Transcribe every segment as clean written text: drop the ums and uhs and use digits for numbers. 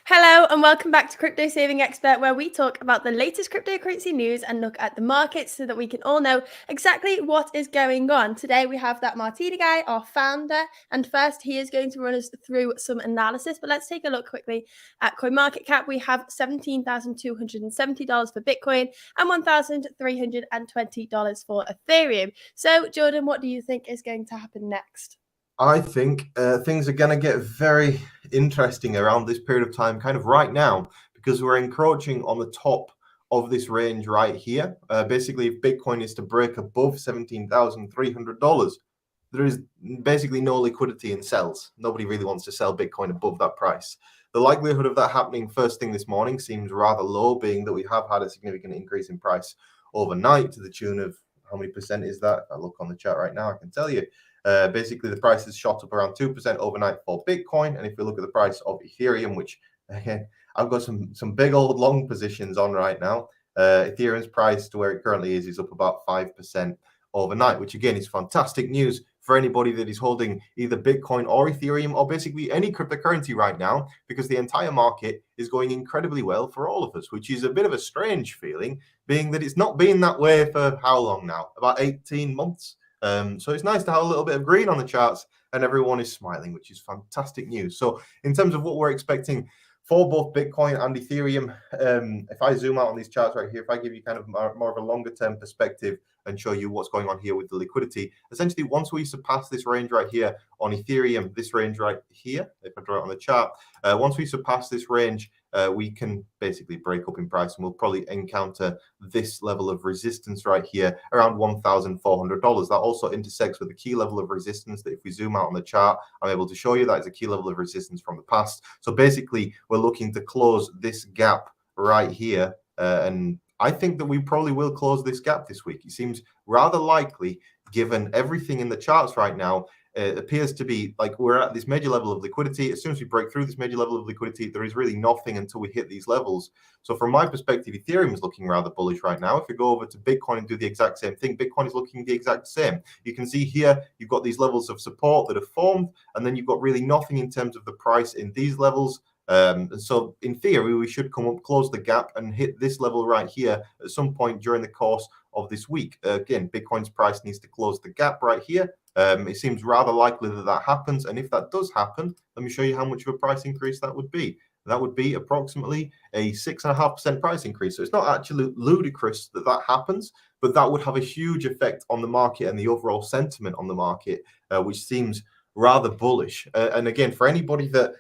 Hello and welcome back to Crypto Saving Expert, where we talk about the latest cryptocurrency news and look at the markets so that we can all know exactly what is going on. Today we have that Martini guy, our founder, and first he is going to run us through some analysis. But let's take a look quickly at CoinMarketCap. We have $17,270 for Bitcoin and $1,320 for Ethereum. So Jordan, what do you think is going to happen next? I think things are going to get very interesting around this period of time, kind of right now, because we're encroaching on the top of this range right here. Basically, if Bitcoin is to break above $17,300, there is basically no liquidity in sells. Nobody really wants to sell Bitcoin above that price. The likelihood of that happening first thing this morning seems rather low, being that we have had a significant increase in price overnight to the tune of, how many percent is that? If I look on the chat right now, I can tell you. Basically, the price has shot up around 2% overnight for Bitcoin. And if we look at the price of Ethereum, which I've got some big old long positions on right now, Ethereum's price to where it currently is up about 5% overnight, which again is fantastic news for anybody that is holding either Bitcoin or Ethereum or basically any cryptocurrency right now, because the entire market is going incredibly well for all of us, which is a bit of a strange feeling, being that it's not been that way for how long now? About 18 months. So it's nice to have a little bit of green on the charts and everyone is smiling, which is fantastic news. So in terms of what we're expecting for both Bitcoin and Ethereum, if I zoom out on these charts right here, if I give you kind of more of a longer term perspective and show you what's going on here with the liquidity, essentially once we surpass this range right here on Ethereum, this range right here, if I draw it on the chart, once we surpass this range, we can basically break up in price and we'll probably encounter this level of resistance right here around $1,400. That also intersects with the key level of resistance that if we zoom out on the chart, I'm able to show you that is a key level of resistance from the past. So basically, we're looking to close this gap right here. And I think that we probably will close this gap this week. It seems rather likely, given everything in the charts right now. It appears to be like we're at this major level of liquidity. As soon as we break through this major level of liquidity, there is really nothing until we hit these levels. So from my perspective, Ethereum is looking rather bullish right now. If we go over to Bitcoin and do the exact same thing, Bitcoin is looking the exact same. You can see here, you've got these levels of support that have formed, and then you've got really nothing in terms of the price in these levels. And so in theory, we should come up, close the gap and hit this level right here at some point during the course of this week. Again, Bitcoin's price needs to close the gap right here. It seems rather likely that that happens. And if that does happen, let me show you how much of a price increase that would be. That would be approximately a 6.5% price increase. So it's not actually ludicrous that that happens, but that would have a huge effect on the market and the overall sentiment on the market, which seems rather bullish. And again, for anybody that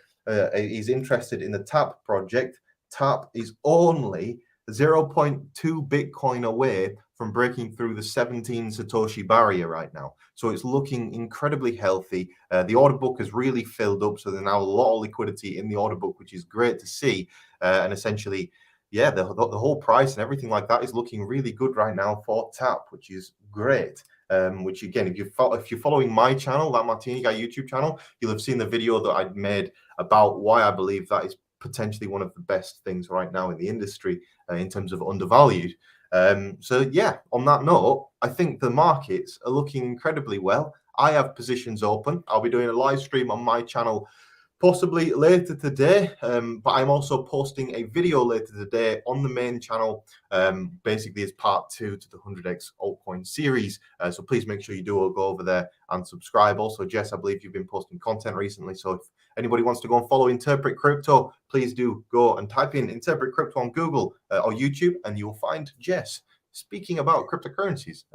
is interested in the TAP project, TAP is only 0.2 Bitcoin away from breaking through the 17 Satoshi barrier right now. So it's looking incredibly healthy. The order book has really filled up. So there's now a lot of liquidity in the order book, which is great to see. And essentially, yeah, the whole price and everything like that is looking really good right now for TAP, which is great. Which again, if you're following my channel, that Martini Guy YouTube channel, you'll have seen the video that I made about why I believe that is potentially one of the best things right now in the industry in terms of undervalued. So yeah, on that note, I think the markets are looking incredibly well. I have positions open. I'll be doing a live stream on my channel possibly later today, but I'm also posting a video later today on the main channel, basically as part 2 to the 100x altcoin series. So please make sure you do go over there and subscribe. Also, Jess, I believe you've been posting content recently. So if anybody wants to go and follow Interpret Crypto, please do go and type in Interpret Crypto on Google or YouTube, and you'll find Jess speaking about cryptocurrencies.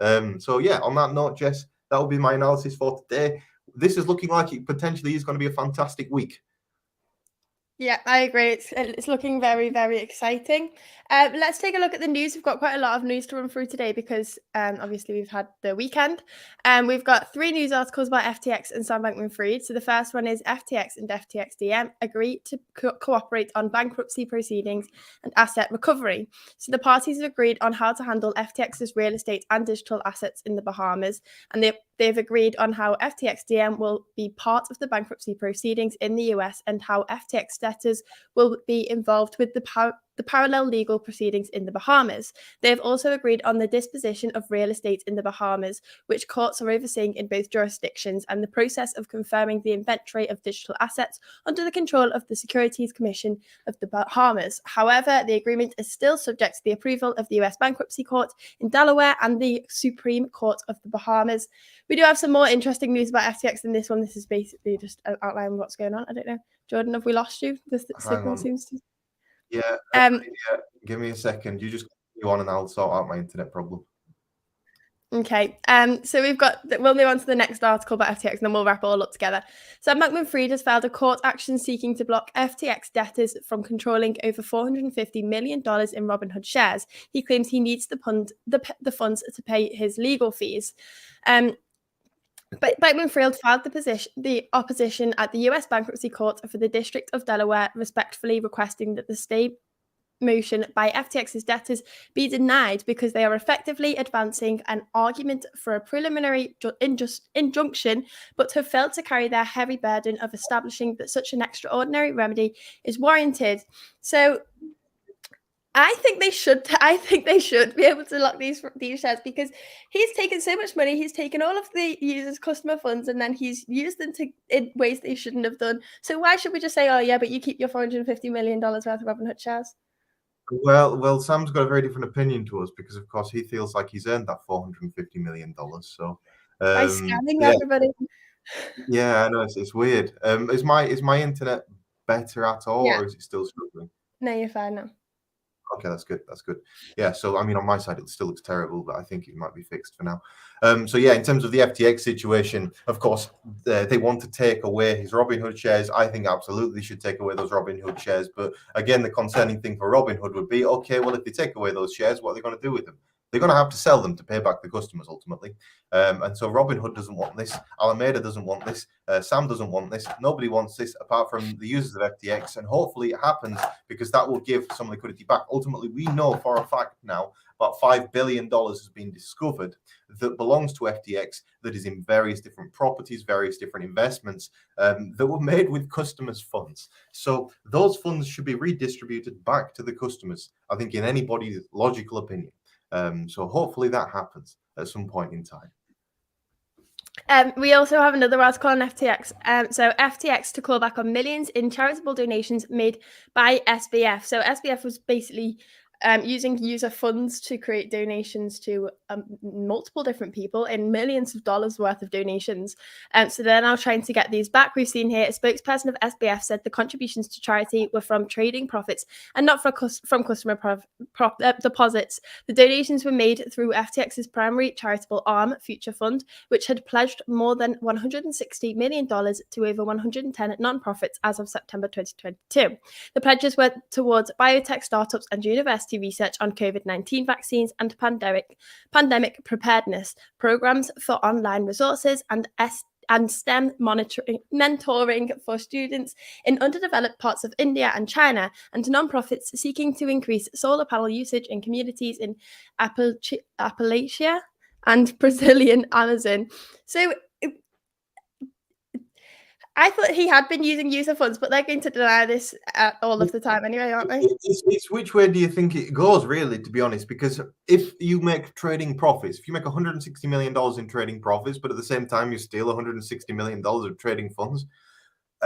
So yeah, on that note, Jess, that will be my analysis for today. This is looking like it potentially is going to be a fantastic week. Yeah, I agree. It's looking very, very exciting. Let's take a look at the news. We've got quite a lot of news to run through today because obviously we've had the weekend. We've got 3 news articles by FTX and Sam Bankman-Fried. So the first one is FTX and FTX-DM agree to cooperate on bankruptcy proceedings and asset recovery. So the parties have agreed on how to handle FTX's real estate and digital assets in the Bahamas, and they've agreed on how FTX-DM will be part of the bankruptcy proceedings in the US and how FTX debtors will be involved with the the parallel legal proceedings in the Bahamas. They have also agreed on the disposition of real estate in the Bahamas, which courts are overseeing in both jurisdictions, and the process of confirming the inventory of digital assets under the control of the Securities Commission of the Bahamas. However, the agreement is still subject to the approval of the US Bankruptcy Court in Delaware and the Supreme Court of the Bahamas. We do have some more interesting news about FTX than this one. This is basically just an outline of what's going on. I don't know. Jordan, have we lost you? The signal seems to... Yeah, give me a second. You just go on and I'll sort out my internet problem. Okay, so we'll move on to the next article about FTX and then we'll wrap it all up together. So Bankman-Fried has filed a court action seeking to block FTX debtors from controlling over $450 million in Robinhood shares. He claims he needs the funds to pay his legal fees. But Bankman-Fried filed the opposition at the US Bankruptcy Court for the District of Delaware, respectfully requesting that the stay motion by FTX's debtors be denied because they are effectively advancing an argument for a preliminary injunction, but have failed to carry their heavy burden of establishing that such an extraordinary remedy is warranted. So I think they should be able to lock these shares because he's taken so much money. He's taken all of the users' customer funds and then he's used them in ways they shouldn't have done. So why should we just say, oh yeah, but you keep your $450 million worth of Robinhood shares? Well, Sam's got a very different opinion to us because, of course, he feels like he's earned that $450 million. So by scamming everybody. Yeah, I know it's weird. Is my internet better at all, or is it still struggling? No, you're fine now. Okay, that's good. That's good. Yeah, so I mean, on my side, it still looks terrible, but I think it might be fixed for now. So yeah, in terms of the FTX situation, of course, they want to take away his Robinhood shares. I think absolutely should take away those Robinhood shares. But again, the concerning thing for Robinhood would be, okay, well, if they take away those shares, what are they going to do with them? They're going to have to sell them to pay back the customers ultimately. And so Robinhood doesn't want this. Alameda doesn't want this. Sam doesn't want this. Nobody wants this apart from the users of FTX. And hopefully it happens because that will give some liquidity back. Ultimately, we know for a fact now about $5 billion has been discovered that belongs to FTX, that is in various different properties, various different investments that were made with customers' funds. So those funds should be redistributed back to the customers, I think, in anybody's logical opinion. So hopefully that happens at some point in time. We also have another article on FTX. So FTX to claw back on millions in charitable donations made by SBF. So SBF was basically using user funds to create donations to multiple different people in millions of dollars worth of donations. So they're now trying to get these back. We've seen here a spokesperson of SBF said the contributions to charity were from trading profits and not from customer deposits. The donations were made through FTX's primary charitable arm, Future Fund, which had pledged more than $160 million to over 110 nonprofits as of September 2022. The pledges were towards biotech startups and university research on COVID-19 vaccines and pandemic preparedness, programs for online resources, and STEM mentoring for students in underdeveloped parts of India and China, and nonprofits seeking to increase solar panel usage in communities in Appalachia and Brazilian Amazon. So I thought he had been using user funds, but they're going to deny this all of the time anyway, aren't they? It's which way do you think it goes, really, to be honest? Because if you make trading profits, if you make $160 million in trading profits, but at the same time you steal $160 million of trading funds,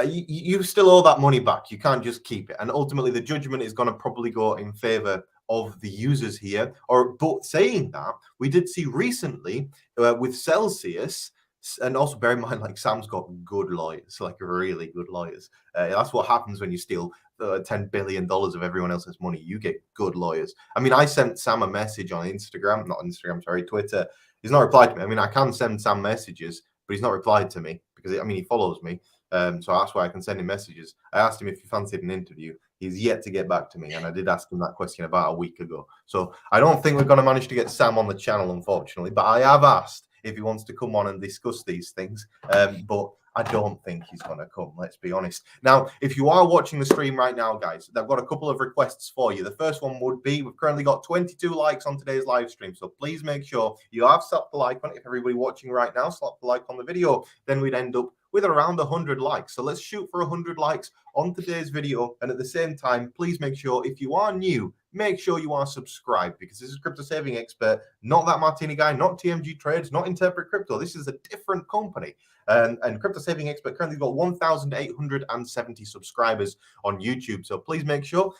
you still owe that money back. You can't just keep it. And ultimately, the judgment is going to probably go in favor of the users here. But saying that, we did see recently with Celsius, and also bear in mind, like, Sam's got good lawyers, like really good lawyers. That's what happens when you steal $10 billion of everyone else's money. You get good lawyers. I mean, I sent Sam a message on Twitter. He's not replied to me. I mean, I can send Sam messages, but he's not replied to me because, I mean, he follows me. So that's why I can send him messages. I asked him if he fancied an interview. He's yet to get back to me, and I did ask him that question about a week ago. So I don't think we're going to manage to get Sam on the channel, unfortunately, but I have asked if he wants to come on and discuss these things. But I don't think he's going to come, let's be honest. Now, if you are watching the stream right now, guys, I've got a couple of requests for you. The first one would be, we've currently got 22 likes on today's live stream, so please make sure you have slapped the like on it. If everybody watching right now slapped the like on the video, then we'd end up with around 100 likes. So let's shoot for 100 likes on today's video. And at the same time, please make sure if you are new, make sure you are subscribed, because this is Crypto Saving Expert, not that Martini guy, not TMG Trades, not Interpret Crypto. This is a different company. And Crypto Saving Expert currently got 1,870 subscribers on YouTube. So please make sure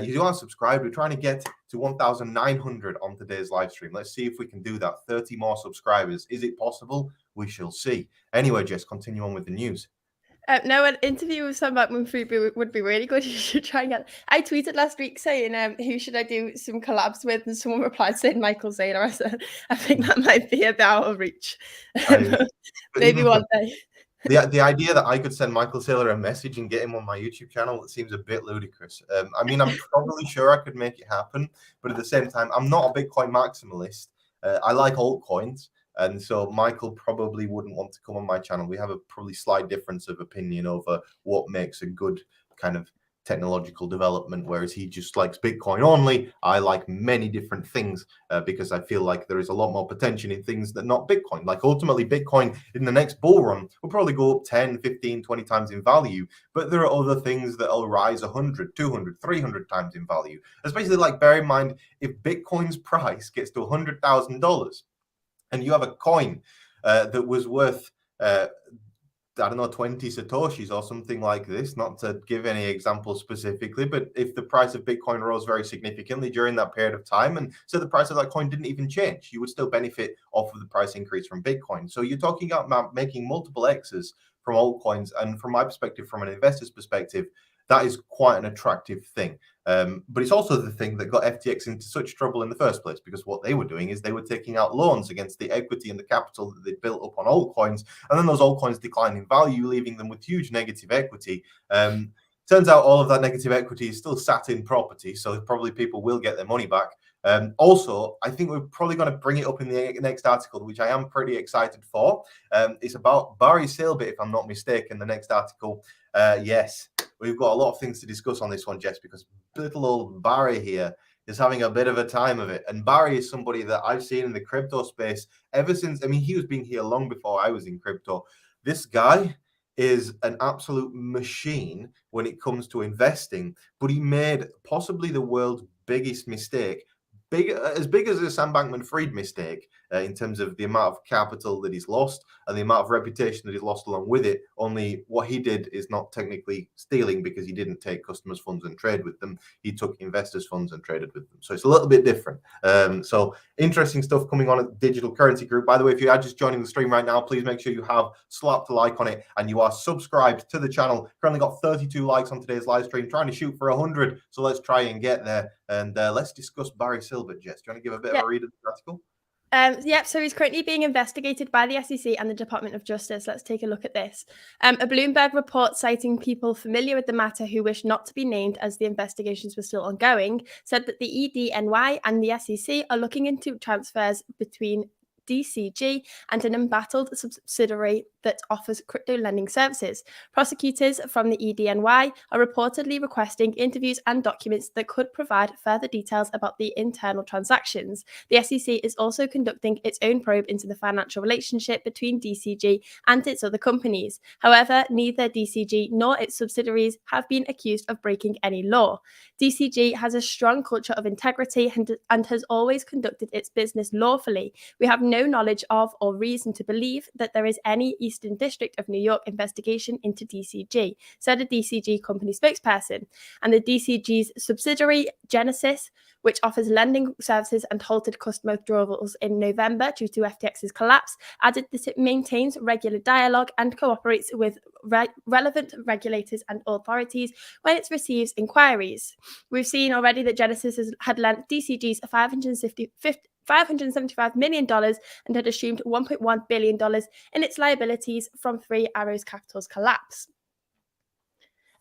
you are subscribed. We're trying to get to 1,900 on today's live stream. Let's see if we can do that. 30 more subscribers. Is it possible? We shall see. Anyway, Jess, continue on with the news. No, an interview with Sam Bankman-Fried would be really good. You should try and get. I tweeted last week saying, "Who should I do some collabs with?" And someone replied saying Michael Saylor. I said, "I think that might be a bit out of reach. Maybe one day." The idea that I could send Michael Saylor a message and get him on my YouTube channel, it seems a bit ludicrous. I mean, I'm probably sure I could make it happen, but at the same time, I'm not a Bitcoin maximalist. I like altcoins. And so Michael probably wouldn't want to come on my channel. We have a probably slight difference of opinion over what makes a good kind of technological development, whereas he just likes Bitcoin only. I like many different things because I feel like there is a lot more potential in things that not Bitcoin. Like ultimately Bitcoin in the next bull run will probably go up 10, 15, 20 times in value, but there are other things that will rise 100, 200, 300 times in value. Especially like bear in mind, if Bitcoin's price gets to $100,000, and you have a coin that was worth, I don't know, 20 Satoshis or something like this, not to give any examples specifically, but if the price of Bitcoin rose very significantly during that period of time, and so the price of that coin didn't even change, you would still benefit off of the price increase from Bitcoin. So you're talking about making multiple X's from altcoins. And from my perspective, from an investor's perspective, that is quite an attractive thing. But it's also the thing that got FTX into such trouble in the first place, because what they were doing is they were taking out loans against the equity and the capital that they built up on altcoins, and then those altcoins declined in value, leaving them with huge negative equity. Turns out all of that negative equity is still sat in property, so probably people will get their money back. Also, I think we're probably going to bring it up in the next article, which I am pretty excited for. It's about Barry Silbert, if I'm not mistaken, the next article. Yes, we've got a lot of things to discuss on this one, Jess, because little old Barry here is having a bit of a time of it. And Barry is somebody that I've seen in the crypto space ever since. I mean, he was being here long before I was in crypto. This guy is an absolute machine when it comes to investing, but he made possibly the world's biggest mistake, as big as a Sam Bankman-Fried mistake in terms of the amount of capital that he's lost and the amount of reputation that he's lost along with it. Only what he did is not technically stealing, because he didn't take customers' funds and trade with them. He took investors' funds and traded with them. So it's a little bit different. So interesting stuff coming on at the Digital Currency Group. By the way, if you are just joining the stream right now, please make sure you have slapped a like on it and you are subscribed to the channel. Currently got 32 likes on today's live stream, trying to shoot for 100. So let's try and get there. And let's discuss Barry Silbert, Jess. Do you want to give a bit of a read of the article? So he's currently being investigated by the SEC and the Department of Justice. Let's take a look at this. A Bloomberg report citing people familiar with the matter who wish not to be named as the investigations were still ongoing said that the EDNY and the SEC are looking into transfers between DCG and an embattled subsidiary that offers crypto lending services. Prosecutors from the EDNY are reportedly requesting interviews and documents that could provide further details about the internal transactions. The SEC is also conducting its own probe into the financial relationship between DCG and its other companies. However, neither DCG nor its subsidiaries have been accused of breaking any law. DCG has a strong culture of integrity and has always conducted its business lawfully. We have no knowledge of or reason to believe that there is any Eastern District of New York investigation into DCG, said a DCG company spokesperson. And the DCG's subsidiary, Genesis, which offers lending services and halted customer withdrawals in November due to FTX's collapse, added that it maintains regular dialogue and cooperates with relevant regulators and authorities when it receives inquiries. We've seen already that Genesis had lent DCG's $575 million and had assumed $1.1 billion in its liabilities from Three Arrows Capital's collapse.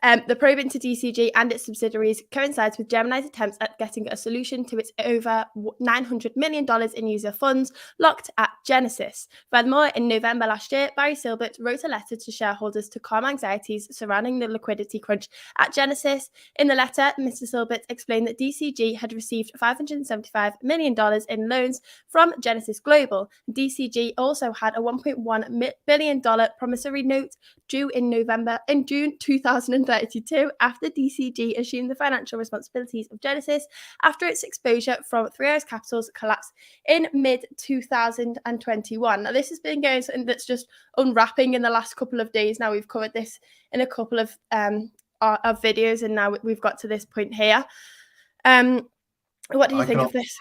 The probe into DCG and its subsidiaries coincides with Gemini's attempts at getting a solution to its over $900 million in user funds locked at Genesis. Furthermore, in November last year, Barry Silbert wrote a letter to shareholders to calm anxieties surrounding the liquidity crunch at Genesis. In the letter, Mr. Silbert explained that DCG had received $575 million in loans from Genesis Global. DCG also had a $1.1 billion promissory note due in June 2032 after DCG assumed the financial responsibilities of Genesis after its exposure from Three Arrows Capital's collapse in mid-2021. Now, this has been going something that's just unwrapping in the last couple of days. Now, we've covered this in a couple of videos, and now we've got to this point here. What do you think of this?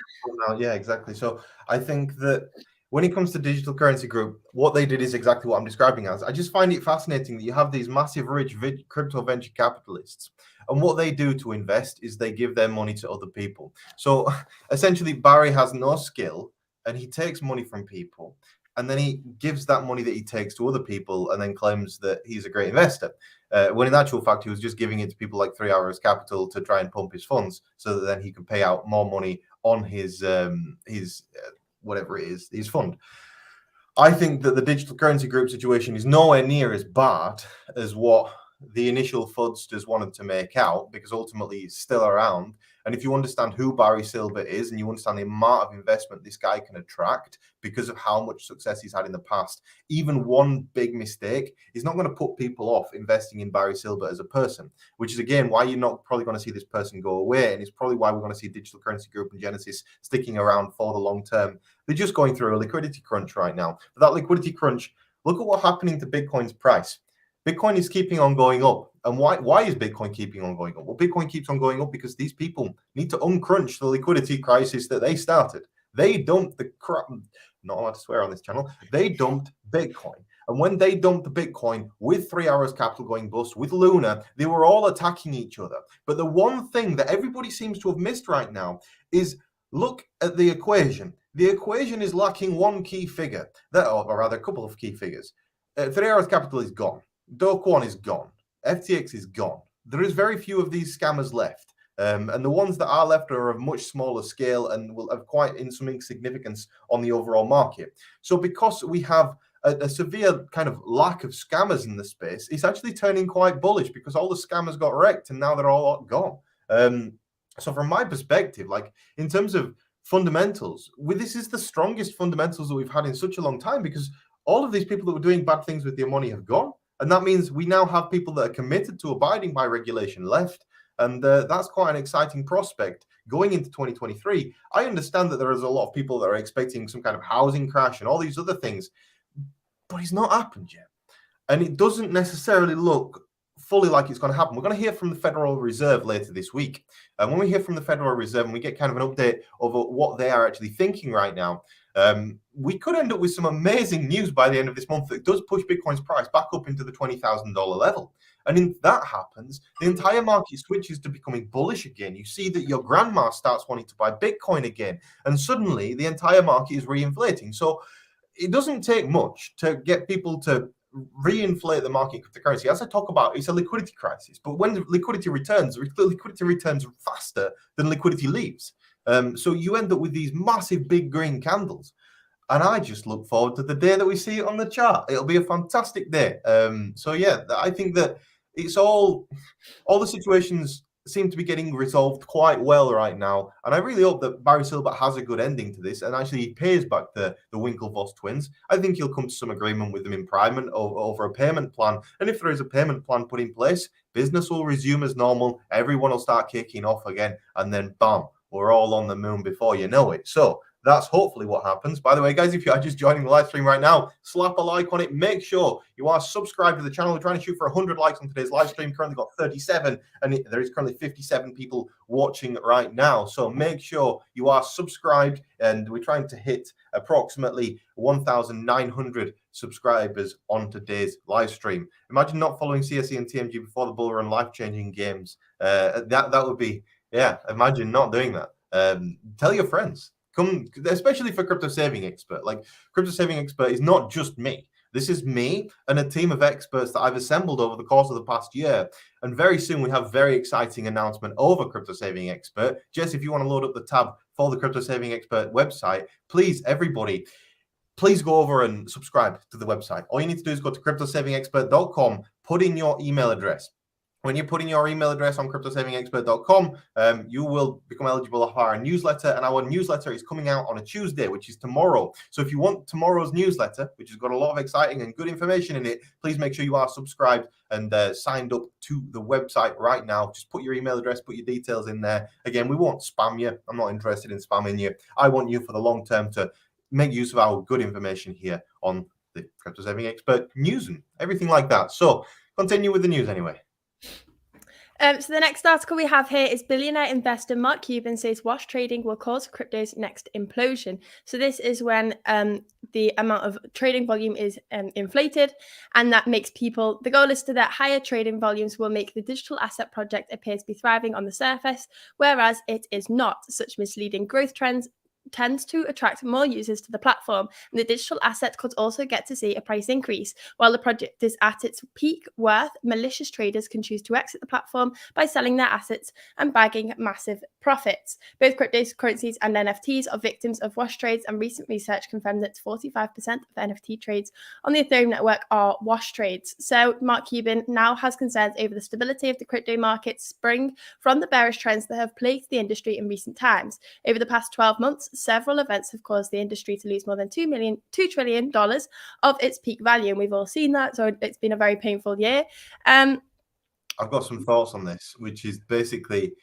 Yeah, exactly. So I think that when it comes to Digital Currency Group, what they did is exactly what I'm describing as. I just find it fascinating that you have these massive, rich crypto venture capitalists, and what they do to invest is they give their money to other people. So essentially, Barry has no skill, and he takes money from people, and then he gives that money that he takes to other people, and then claims that he's a great investor. When in actual fact, he was just giving it to people like Three Arrows Capital to try and pump his funds, so that then he could pay out more money on his whatever it is, his fund. I think that the Digital Currency Group situation is nowhere near as bad as what the initial fraudsters wanted to make out, because ultimately it's still around. And if you understand who Barry Silbert is, and you understand the amount of investment this guy can attract because of how much success he's had in the past, even one big mistake is not going to put people off investing in Barry Silbert as a person, which is, again, why you're not probably going to see this person go away. And it's probably why we're going to see Digital Currency Group and Genesis sticking around for the long term. They're just going through a liquidity crunch right now. But that liquidity crunch, look at what's happening to Bitcoin's price. Bitcoin is keeping on going up. And why is Bitcoin keeping on going up? Well, Bitcoin keeps on going up because these people need to uncrunch the liquidity crisis that they started. They dumped the crap. Not allowed to swear on this channel. They dumped Bitcoin. And when they dumped the Bitcoin with Three Arrows Capital going bust, with Luna, they were all attacking each other. But the one thing that everybody seems to have missed right now is look at the equation. The equation is lacking one key figure, or rather a couple of key figures. Three Arrows Capital is gone. Do Kwon is gone. FTX is gone. There is very few of these scammers left. And the ones that are left are of much smaller scale and will have quite some insignificance on the overall market. So because we have a severe kind of lack of scammers in the space, it's actually turning quite bullish because all the scammers got wrecked and now they're all gone. So from my perspective, like in terms of fundamentals, this is the strongest fundamentals that we've had in such a long time, because all of these people that were doing bad things with their money have gone. And that means we now have people that are committed to abiding by regulation left. And that's quite an exciting prospect going into 2023. I understand that there is a lot of people that are expecting some kind of housing crash and all these other things, but it's not happened yet. And it doesn't necessarily look fully like it's going to happen. We're going to hear from the Federal Reserve later this week. And when we hear from the Federal Reserve and we get kind of an update of what they are actually thinking right now, we could end up with some amazing news by the end of this month that does push Bitcoin's price back up into the $20,000 level. And if that happens, the entire market switches to becoming bullish again. You see that your grandma starts wanting to buy Bitcoin again, and suddenly the entire market is reinflating. So it doesn't take much to get people to reinflate the market cryptocurrency. As I talk about, it's a liquidity crisis, but when liquidity returns faster than liquidity leaves. So you end up with these massive big green candles. And I just look forward to the day that we see it on the chart. It'll be a fantastic day. So yeah, I think that it's all the situations seem to be getting resolved quite well right now. And I really hope that Barry Silbert has a good ending to this and actually pays back the Winklevoss twins. I think he'll come to some agreement with them in private over a payment plan. And if there is a payment plan put in place, business will resume as normal. Everyone will start kicking off again. And then bam, we're all on the moon before you know it. So that's hopefully what happens. By the way, guys, if you are just joining the live stream right now, slap a like on it. Make sure you are subscribed to the channel. We're trying to shoot for 100 likes on today's live stream. Currently got 37, and there is currently 57 people watching right now. So make sure you are subscribed, and we're trying to hit approximately 1,900 subscribers on today's live stream. Imagine not following CSE and TMG before the bull run, life-changing games. That would be, yeah, imagine not doing that. Tell your friends. Come, especially for Crypto Saving Expert. Like, Crypto Saving Expert is not just me. This is me and a team of experts that I've assembled over the course of the past year. And very soon we have very exciting announcement over Crypto Saving Expert. Jess, if you want to load up the tab for the Crypto Saving Expert website, please, everybody, please go over and subscribe to the website. All you need to do is go to cryptosavingexpert.com, put in your email address. When you put in your email address on cryptosavingexpert.com, you will become eligible for our newsletter, and our newsletter is coming out on a Tuesday, which is tomorrow. So if you want tomorrow's newsletter, which has got a lot of exciting and good information in it, please make sure you are subscribed and signed up to the website right now. Just put your email address, put your details in there. Again, we won't spam you. I'm not interested in spamming you. I want you for the long term to make use of our good information here on the Crypto Saving Expert news and everything like that. So continue with the news anyway. So the next article we have here is billionaire investor Mark Cuban says wash trading will cause crypto's next implosion. So this is when the amount of trading volume is inflated, and that makes people, the goal is to that higher trading volumes will make the digital asset project appear to be thriving on the surface, whereas it is not. Such misleading growth trends tends to attract more users to the platform, and the digital asset could also get to see a price increase. While the project is at its peak worth, malicious traders can choose to exit the platform by selling their assets and bagging massive profits. Both cryptocurrencies and NFTs are victims of wash trades, and recent research confirmed that 45% of NFT trades on the Ethereum network are wash trades. So Mark Cuban now has concerns over the stability of the crypto markets spring from the bearish trends that have plagued the industry in recent times. Over the past 12 months, several events have caused the industry to lose more than $2 trillion of its peak value. And we've all seen that. So it's been a very painful year. I've got some thoughts on this, which is basically,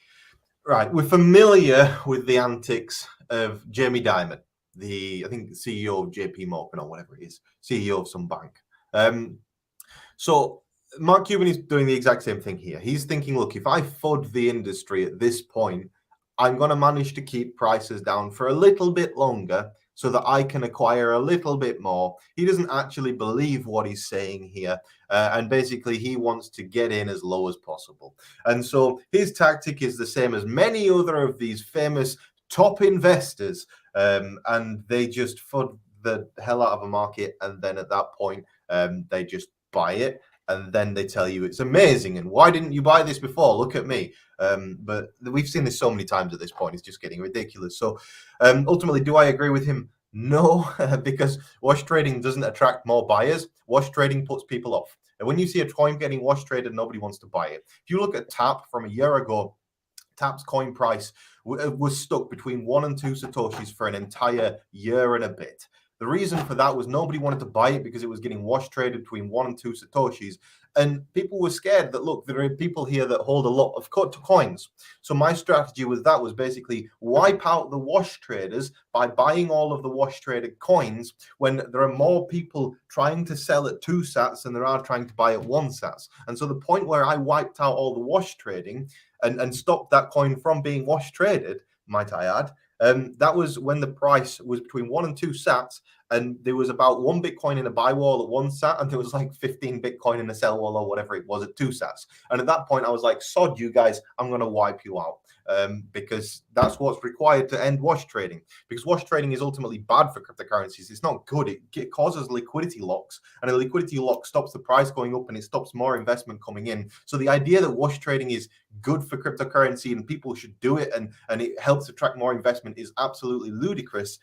right, we're familiar with the antics of Jamie Dimon, I think the CEO of JP Morgan or whatever it is, CEO of some bank. So Mark Cuban is doing the exact same thing here. He's thinking, look, if I FUD the industry at this point, I'm going to manage to keep prices down for a little bit longer so that I can acquire a little bit more. He doesn't actually believe what he's saying here. And basically, he wants to get in as low as possible. And so his tactic is the same as many other of these famous top investors. And they just FUD the hell out of a market. And then at that point, they just buy it. And then they tell you it's amazing. And why didn't you buy this before? Look at me. But we've seen this so many times at this point. It's just getting ridiculous. So ultimately, do I agree with him? No, because wash trading doesn't attract more buyers. Wash trading puts people off. And when you see a coin getting wash traded, nobody wants to buy it. If you look at TAP from a year ago, TAP's coin price was stuck between 1 and 2 Satoshis for an entire year and a bit. The reason for that was nobody wanted to buy it because it was getting wash traded between 1 and 2 Satoshis. And people were scared that, look, there are people here that hold a lot of coins. So my strategy with that was basically wipe out the wash traders by buying all of the wash traded coins when there are more people trying to sell at 2 sats than there are trying to buy at 1 sats. And so the point where I wiped out all the wash trading and stopped that coin from being wash traded, might I add, that was when the price was between 1 and 2 sats, and there was about 1 Bitcoin in a buy wall at 1 sat, and there was like 15 Bitcoin in a sell wall or whatever it was at 2 sats. And at that point, I was like, sod you guys, I'm going to wipe you out. Because that's what's required to end wash trading. Because wash trading is ultimately bad for cryptocurrencies. It's not good. It causes liquidity locks, and a liquidity lock stops the price going up and it stops more investment coming in. So the idea that wash trading is good for cryptocurrency and people should do it and it helps attract more investment is absolutely ludicrous.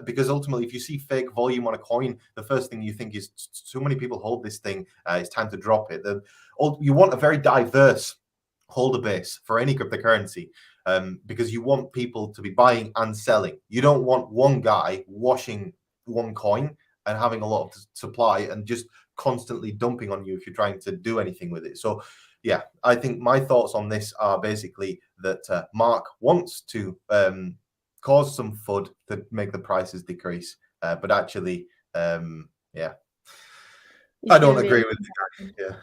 Because ultimately, if you see fake volume on a coin, the first thing you think is so many people hold this thing, it's time to drop it. You want a very diverse holder base for any cryptocurrency, because you want people to be buying and selling. You don't want one guy washing one coin and having a lot of supply and just constantly dumping on you if you're trying to do anything with it. So yeah, I think my thoughts on this are basically that Mark wants to cause some FUD to make the prices decrease, but actually, yeah, I don't agree with the guy. Yeah.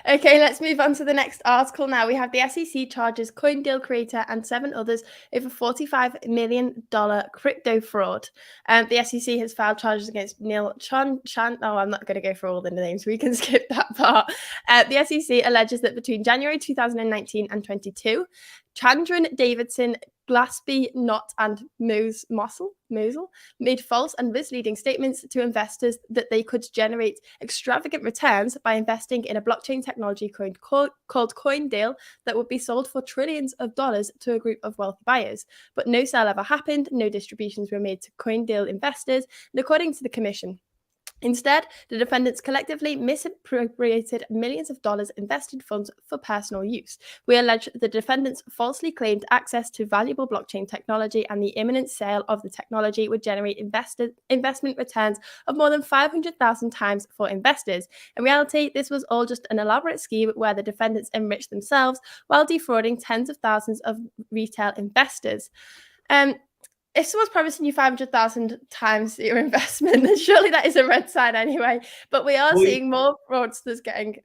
Okay, let's move on to the next article now. We have the SEC charges CoinDeal creator and 7 others over $45 million crypto fraud. The SEC has filed charges against Neil Chan. Oh, I'm not going to go through all the names. We can skip that part. The SEC alleges that between January 2019 and 22, Chandran, Davidson, Glaspie, Knott, and Mosel made false and misleading statements to investors that they could generate extravagant returns by investing in a blockchain technology called CoinDeal that would be sold for trillions of dollars to a group of wealthy buyers. But no sale ever happened, no distributions were made to CoinDeal investors, and according to the commission, instead, the defendants collectively misappropriated millions of dollars invested funds for personal use. We allege the defendants falsely claimed access to valuable blockchain technology, and the imminent sale of the technology would generate investment returns of more than 500,000 times for investors. In reality, this was all just an elaborate scheme where the defendants enriched themselves while defrauding tens of thousands of retail investors. If someone's promising you 500,000 times your investment, then surely that is a red sign anyway. But we are seeing more fraudsters getting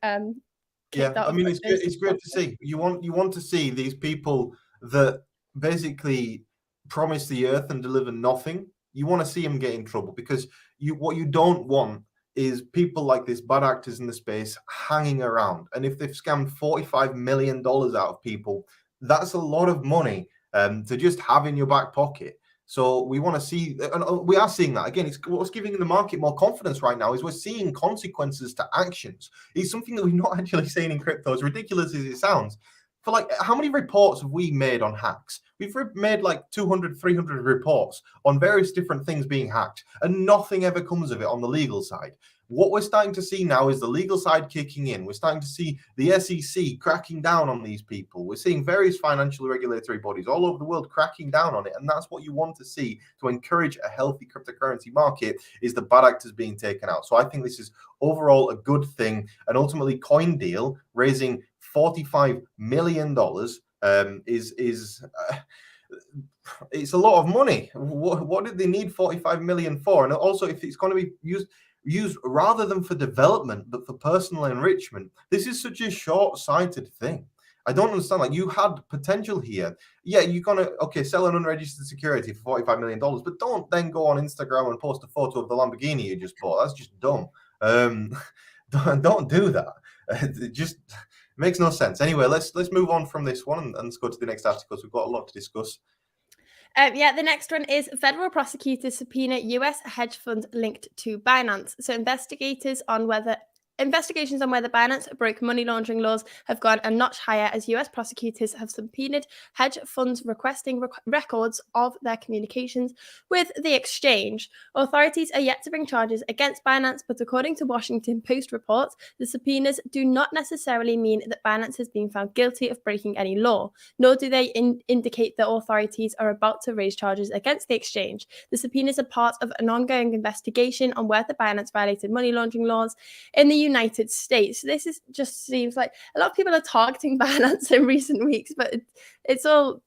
kicked out. I mean, it's great to see. You want to see these people that basically promise the earth and deliver nothing. You want to see them get in trouble, because what you don't want is people like this, bad actors in the space, hanging around. And if they've scammed $45 million out of people, that's a lot of money to just have in your back pocket. So we want to see, and we are seeing that. Again, it's what's giving the market more confidence right now is we're seeing consequences to actions. It's something that we're not actually seeing in crypto, as ridiculous as it sounds. For like, how many reports have we made on hacks? We've made like 200, 300 reports on various different things being hacked, and nothing ever comes of it on the legal side. What we're starting to see now is the legal side kicking in. We're starting to see the SEC cracking down on these people. We're seeing various financial regulatory bodies all over the world cracking down on it. And that's what you want to see to encourage a healthy cryptocurrency market, is the bad actors being taken out. So I think this is overall a good thing. And ultimately, CoinDeal raising $45 million it's a lot of money. What did they need 45 million for? And also, if it's going to be used rather than for development but for personal enrichment, this is such a short-sighted thing. I don't understand. Like, you had potential here. Yeah, you're gonna sell an unregistered security for $45 million, but don't then go on Instagram and post a photo of the Lamborghini you just bought. That's just dumb. Don't do that. It just makes no sense. Anyway, let's move on from this one and let's go to the next article, because we've got a lot to discuss. The next one is federal prosecutors subpoena U.S. hedge fund linked to Binance. So investigations on whether Binance broke money laundering laws have gone a notch higher, as US prosecutors have subpoenaed hedge funds requesting records of their communications with the exchange. Authorities are yet to bring charges against Binance, but according to Washington Post reports, the subpoenas do not necessarily mean that Binance has been found guilty of breaking any law, nor do they indicate that authorities are about to raise charges against the exchange. The subpoenas are part of an ongoing investigation on whether Binance violated money laundering laws in the United States. This just seems like a lot of people are targeting Binance in recent weeks, but it's all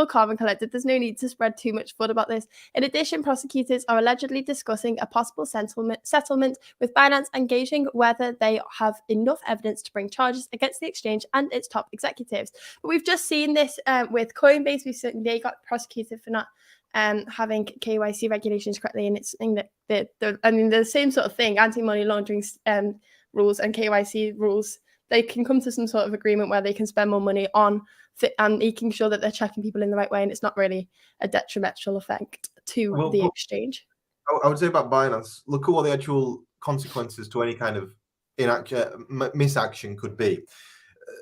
calm and collected. There's no need to spread too much FUD about this. In addition, prosecutors are allegedly discussing a possible settlement with Binance, engaging whether they have enough evidence to bring charges against the exchange and its top executives. But we've just seen this with Coinbase. We've seen they got prosecuted for not having KYC regulations correctly, and it's saying that the same sort of thing, anti-money laundering rules and KYC rules, they can come to some sort of agreement where they can spend more money on and making sure that they're checking people in the right way, and it's not really a detrimental effect to the exchange. I would say about Binance, look at what the actual consequences to any kind of misaction could be.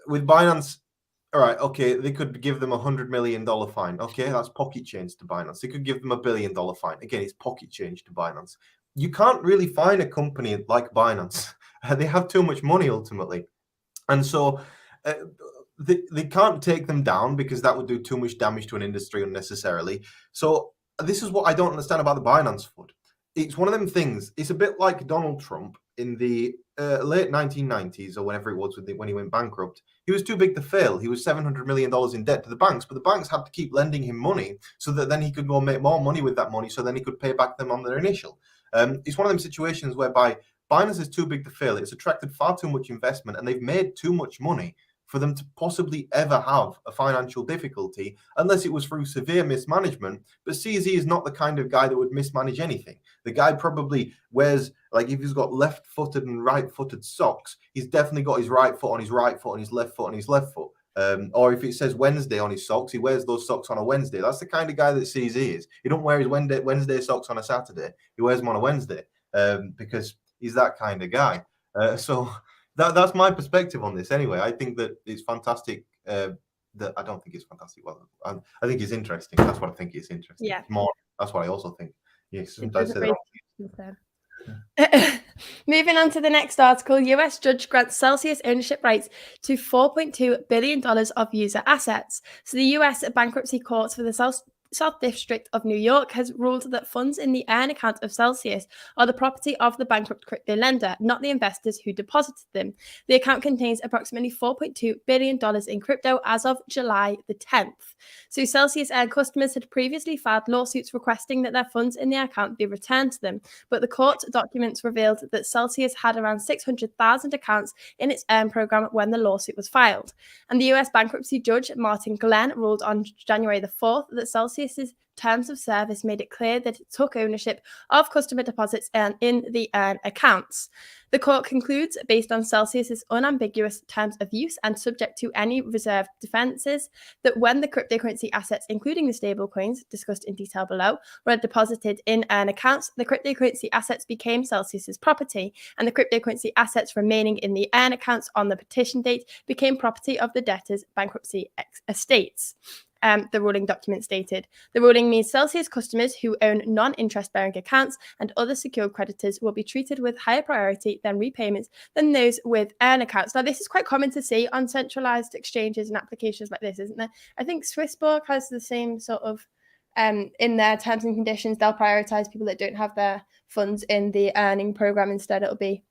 With Binance, all right, okay, they could give them $100 million fine. Okay, that's pocket change to Binance. They could give them $1 billion fine. Again, it's pocket change to Binance. You can't really fine a company like Binance. They have too much money ultimately. And so they can't take them down, because that would do too much damage to an industry unnecessarily. So this is what I don't understand about the Binance FUD. It's one of them things. It's a bit like Donald Trump in the late 1990s, or whenever it was when he went bankrupt. He was too big to fail. He was $700 million in debt to the banks, but the banks had to keep lending him money so that then he could go and make more money with that money, so then he could pay back them on their initial. It's one of them situations whereby Binance is too big to fail. It's attracted far too much investment, and they've made too much money for them to possibly ever have a financial difficulty, unless it was through severe mismanagement. But CZ is not the kind of guy that would mismanage anything. The guy probably wears, like, if he's got left-footed and right-footed socks, he's definitely got his right foot on his right foot and his left foot on his left foot. Or if it says Wednesday on his socks, he wears those socks on a Wednesday. That's the kind of guy that sees he is. He don't wear his Wednesday socks on a Saturday. He wears them on a Wednesday because he's that kind of guy. So that's my perspective on this. Anyway, I think that it's fantastic. That I don't think it's fantastic. Well, I think it's interesting. That's what I think is interesting. Yeah. More. That's what I also think. Yes. Moving on to the next article, US judge grants Celsius ownership rights to $4.2 billion of user assets. So the US bankruptcy court for the South District of New York has ruled that funds in the earn account of Celsius are the property of the bankrupt crypto lender, not the investors who deposited them. The account contains approximately $4.2 billion in crypto as of July the 10th. So Celsius Earn customers had previously filed lawsuits requesting that their funds in the account be returned to them, but the court documents revealed that Celsius had around 600,000 accounts in its Earn program when the lawsuit was filed. And the US bankruptcy judge, Martin Glenn, ruled on January the 4th that Celsius's terms of service made it clear that it took ownership of customer deposits in the Earn accounts. The court concludes, based on Celsius's unambiguous terms of use and subject to any reserved defenses, that when the cryptocurrency assets, including the stablecoins discussed in detail below, were deposited in Earn accounts, the cryptocurrency assets became Celsius's property, and the cryptocurrency assets remaining in the Earn accounts on the petition date became property of the debtor's bankruptcy estates. The ruling document stated. The ruling means Celsius customers who own non-interest-bearing accounts and other secured creditors will be treated with higher priority than repayments than those with Earn accounts. Now, this is quite common to see on centralized exchanges and applications like this, isn't there? I think Swissborg has the same sort of, in their terms and conditions, they'll prioritize people that don't have their funds in the earning program. Instead, it'll be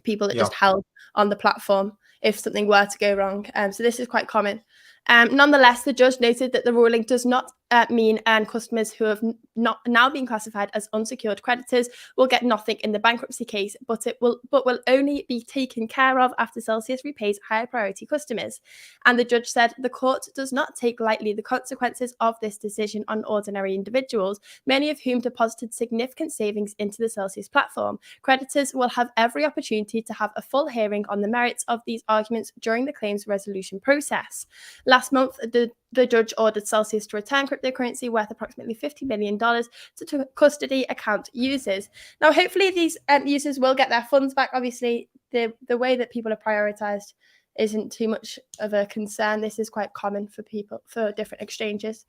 people that just held on the platform if something were to go wrong. So this is quite common. Nonetheless, the judge noted that the ruling does not mean Earn customers who have not now been classified as unsecured creditors will get nothing in the bankruptcy case, but will only be taken care of after Celsius repays higher priority customers. And the judge said the court does not take lightly the consequences of this decision on ordinary individuals, many of whom deposited significant savings into the Celsius platform. Creditors will have every opportunity to have a full hearing on the merits of these arguments during the claims resolution process. Last month, the judge ordered Celsius to return cryptocurrency worth approximately $50 million to custody account users. Now, hopefully these users will get their funds back. Obviously, the way that people are prioritized isn't too much of a concern. This is quite common for people, for different exchanges.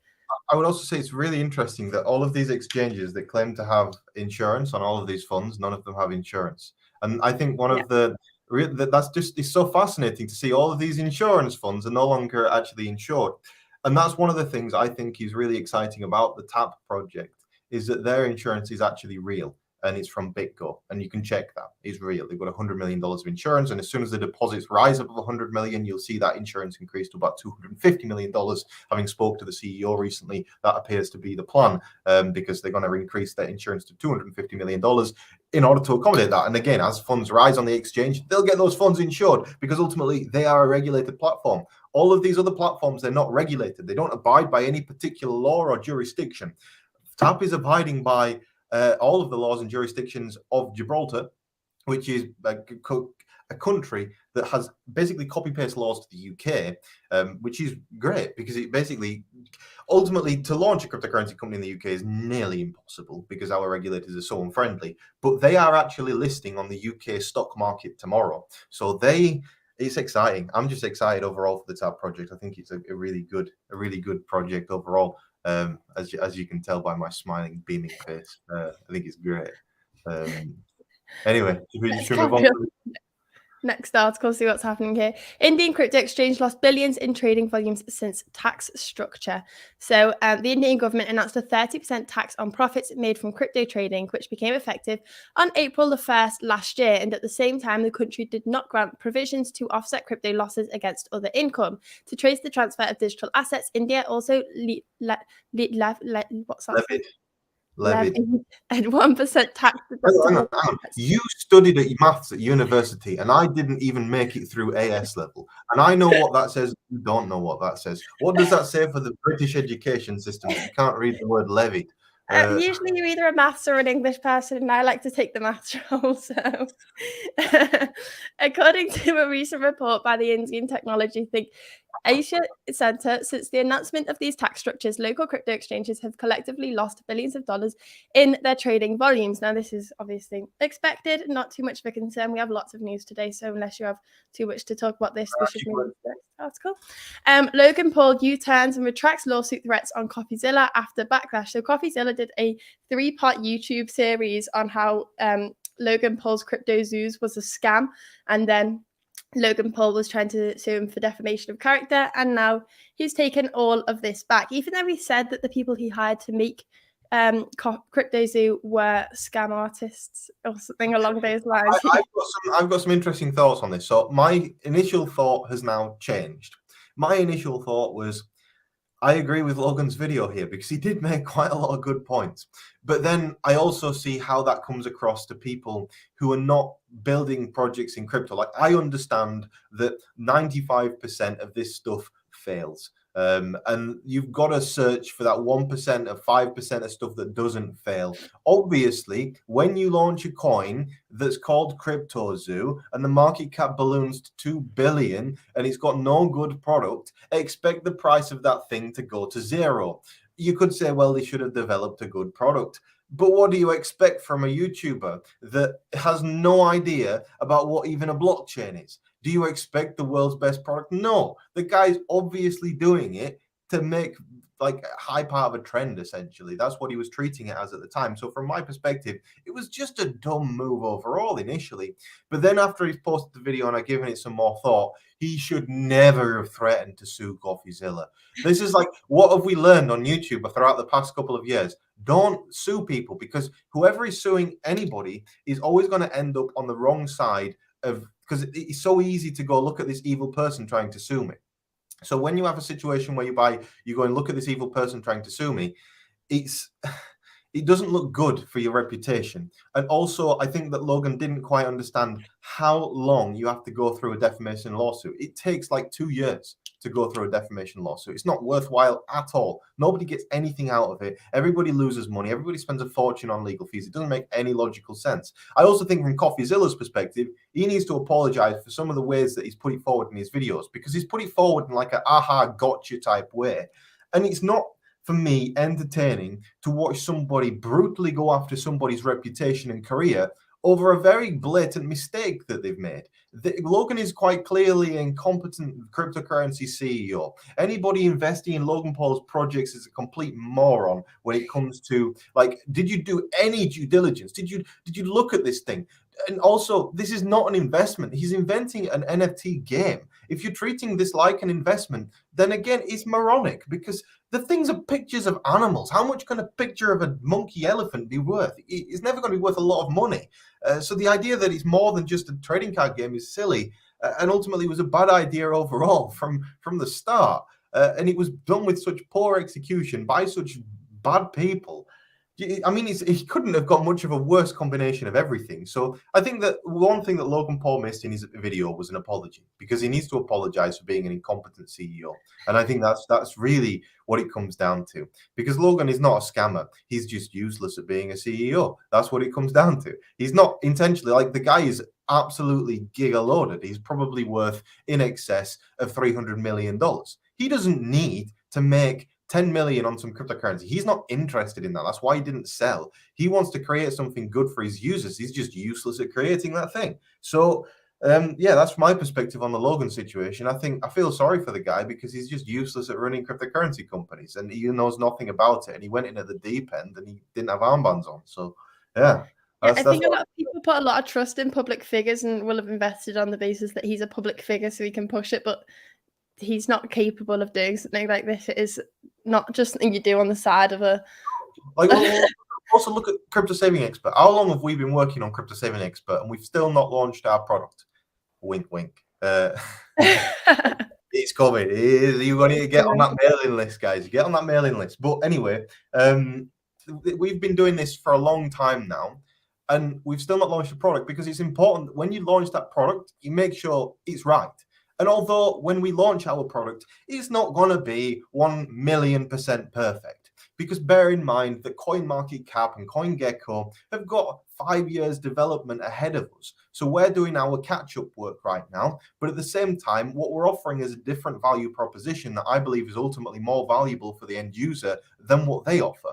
I would also say it's really interesting that all of these exchanges that claim to have insurance on all of these funds, none of them have insurance. And I think one of that's just, it's so fascinating to see all of these insurance funds are no longer actually insured. And that's one of the things I think is really exciting about the TAP project, is that their insurance is actually real. And it's from BitGo, and you can check that it's real. They've got $100 million of insurance, and as soon as the deposits rise above $100 million, you'll see that insurance increase to about $250 million. Having spoke to the CEO recently, that appears to be the plan, because they're going to increase their insurance to $250 million in order to accommodate that. And again, as funds rise on the exchange, they'll get those funds insured because ultimately they are a regulated platform. All of these other platforms, they're not regulated. They don't abide by any particular law or jurisdiction. TAP is abiding by all of the laws and jurisdictions of Gibraltar, which is a country that has basically copy-paste laws to the UK, which is great because it basically, ultimately, to launch a cryptocurrency company in the UK is nearly impossible because our regulators are so unfriendly. But they are actually listing on the UK stock market tomorrow. So it's exciting. I'm just excited overall for the TAP project. I think it's a really good project overall. As you can tell by my smiling, beaming face, I think it's great. Anyway, should we move on to next article, see what's happening here. Indian crypto exchange lost billions in trading volumes since tax structure. So the Indian government announced a 30% tax on profits made from crypto trading, which became effective on April the 1st last year. And at the same time, the country did not grant provisions to offset crypto losses against other income. To trace the transfer of digital assets, India also levied at 1% tax. You studied at maths at university, and I didn't even make it through AS level. And I know what that says. You don't know what that says. What does that say for the British education system? You can't read the word levied. Usually you're either a maths or an English person, and I like to take the maths role. So, according to a recent report by the Indian technology think Asia Center, since the announcement of these tax structures, local crypto exchanges have collectively lost billions of dollars in their trading volumes. Now, this is obviously expected, not too much of a concern. We have lots of news today, so unless you have too much to talk about this, we should move on to the next article. Logan Paul U-turns and retracts lawsuit threats on CoffeeZilla after backlash. So CoffeeZilla did a 3-part YouTube series on how Logan Paul's crypto zoos was a scam, and then Logan Paul was trying to sue him for defamation of character, and now he's taken all of this back, even though he said that the people he hired to make Crypto Zoo were scam artists or something along those lines. I've got some interesting thoughts on this. So my initial thought has now changed. My initial thought was, I agree with Logan's video here because he did make quite a lot of good points. But then I also see how that comes across to people who are not building projects in crypto. Like, I understand that 95% of this stuff fails. And you've got to search for that 1% or 5% of stuff that doesn't fail. Obviously, when you launch a coin that's called Crypto Zoo and the market cap balloons to 2 billion and it's got no good product, expect the price of that thing to go to zero. You could say, well, they should have developed a good product. But what do you expect from a YouTuber that has no idea about what even a blockchain is? Do you expect the world's best product? No, the guy's obviously doing it to make like a high part of a trend, essentially. That's what he was treating it as at the time. So from my perspective, it was just a dumb move overall initially. But then after he's posted the video and I've given it some more thought, he should never have threatened to sue CoffeeZilla. This is like, what have we learned on YouTube throughout the past couple of years? Don't sue people, because whoever is suing anybody is always going to end up on the wrong side of, because it's so easy to go look at this evil person trying to sue me. So when you have a situation where you go and look at this evil person trying to sue me, it doesn't look good for your reputation. And also, I think that Logan didn't quite understand how long you have to go through a defamation lawsuit. It takes like 2 years to go through a defamation lawsuit. It's not worthwhile at all. Nobody gets anything out of it. Everybody loses money. Everybody spends a fortune on legal fees. It doesn't make any logical sense. I also think from CoffeeZilla's perspective, he needs to apologize for some of the ways that he's put it forward in his videos, because he's put it forward in like an aha gotcha type way. And it's not, for me, entertaining to watch somebody brutally go after somebody's reputation and career over a very blatant mistake that they've made. Logan is quite clearly an incompetent cryptocurrency CEO. Anybody investing in Logan Paul's projects is a complete moron when it comes to, like, did you do any due diligence? Did you look at this thing? And also, this is not an investment. He's inventing an NFT game. If you're treating this like an investment, then again, it's moronic, because the things are pictures of animals. How much can a picture of a monkey elephant be worth? It's never going to be worth a lot of money. So the idea that it's more than just a trading card game is silly, and ultimately was a bad idea overall from the start. And it was done with such poor execution by such bad people. I mean, he couldn't have got much of a worse combination of everything. So I think that one thing that Logan Paul missed in his video was an apology, because he needs to apologize for being an incompetent CEO. And I think that's really what it comes down to, because Logan is not a scammer. He's just useless at being a CEO. That's what it comes down to. He's not intentionally, like, the guy is absolutely giga-loaded. He's probably worth in excess of $300 million. He doesn't need to make 10 million on some cryptocurrency. He's not interested in that. That's why he didn't sell. He wants to create something good for his users. He's just useless at creating that thing. So yeah, that's my perspective on the Logan situation. I feel sorry for the guy, because he's just useless at running cryptocurrency companies, and he knows nothing about it. And he went in at the deep end and he didn't have armbands on. So yeah. I think a lot of people put a lot of trust in public figures and will have invested on the basis that he's a public figure so he can push it, but he's not capable of doing something like this. It is not just something you do on the side of a... Like, also look at Crypto Saving Expert. How long have we been working on Crypto Saving Expert and we've still not launched our product? Wink, wink. It's coming. You're going to get on that mailing list, guys. Get on that mailing list. But anyway, we've been doing this for a long time now, and we've still not launched the product, because it's important that when you launch that product, you make sure it's right. And although when we launch our product, it's not going to be 1,000,000% perfect, Because bear in mind that CoinMarketCap and CoinGecko have got 5 years development ahead of us. So we're doing our catch-up work right now. But at the same time, what we're offering is a different value proposition that I believe is ultimately more valuable for the end user than what they offer.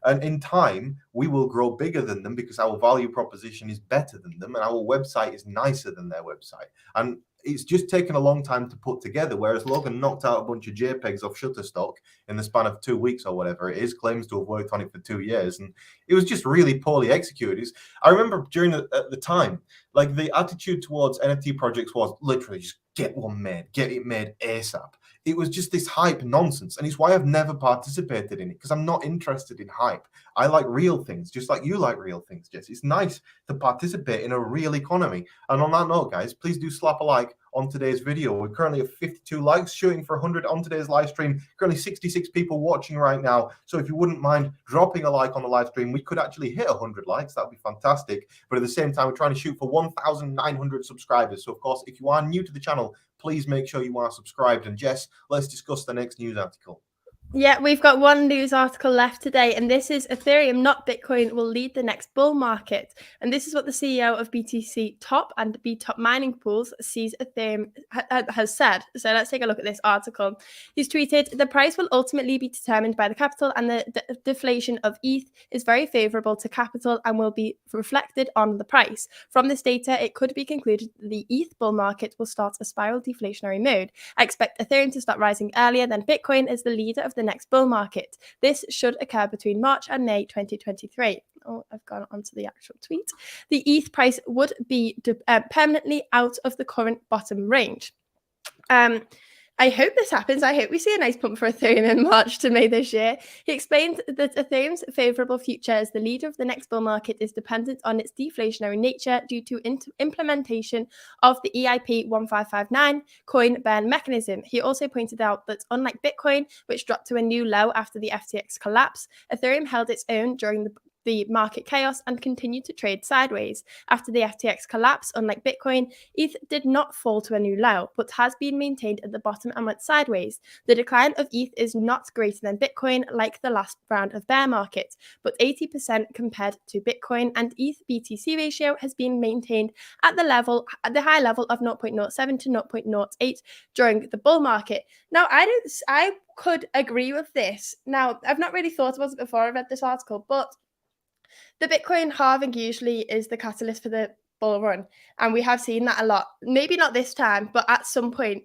And in time, we will grow bigger than them because our value proposition is better than them and our website is nicer than their website. And it's just taken a long time to put together, whereas Logan knocked out a bunch of JPEGs off Shutterstock in the span of 2 weeks or whatever it is, claims to have worked on it for 2 years. And it was just really poorly executed. I remember during at the time, like the attitude towards NFT projects was literally just get one made, get it made ASAP. It was just this hype nonsense. And it's why I've never participated in it, because I'm not interested in hype. I like real things, just like you like real things, Jess. It's nice to participate in a real economy. And on that note, guys, please do slap a like on today's video. We're currently at 52 likes, shooting for 100 on today's live stream. Currently 66 people watching right now. So if you wouldn't mind dropping a like on the live stream, we could actually hit 100 likes. That would be fantastic. But at the same time, we're trying to shoot for 1,900 subscribers. So of course, if you are new to the channel, please make sure you are subscribed. And Jess, let's discuss the next news article. Yeah, we've got one news article left today, and this is Ethereum, not Bitcoin, will lead the next bull market. And this is what the CEO of BTC Top and BTOP mining pools sees Ethereum has said. So let's take a look at this article. He's tweeted, the price will ultimately be determined by the capital, and the deflation of ETH is very favorable to capital and will be reflected on the price. From this data, it could be concluded that the ETH bull market will start a spiral deflationary mode. I expect Ethereum to start rising earlier than Bitcoin as the leader of the next bull market. This should occur between March and May 2023. Oh, I've gone onto the actual tweet. The ETH price would be permanently out of the current bottom range. I hope this happens. I hope we see a nice pump for Ethereum in March to May this year. He explained that Ethereum's favorable future as the leader of the next bull market is dependent on its deflationary nature due to implementation of the EIP 1559 coin burn mechanism. He also pointed out that unlike Bitcoin, which dropped to a new low after the FTX collapse, Ethereum held its own during the market chaos and continued to trade sideways. After the FTX collapse, unlike Bitcoin, ETH did not fall to a new low, but has been maintained at the bottom and went sideways. The decline of ETH is not greater than Bitcoin, like the last round of bear market, but 80% compared to Bitcoin, and ETH BTC ratio has been maintained at the high level of 0.07 to 0.08 during the bull market. Now, I could agree with this. Now, I've not really thought about it before I read this article, but the Bitcoin halving usually is the catalyst for the bull run. And we have seen that a lot. Maybe not this time, but at some point,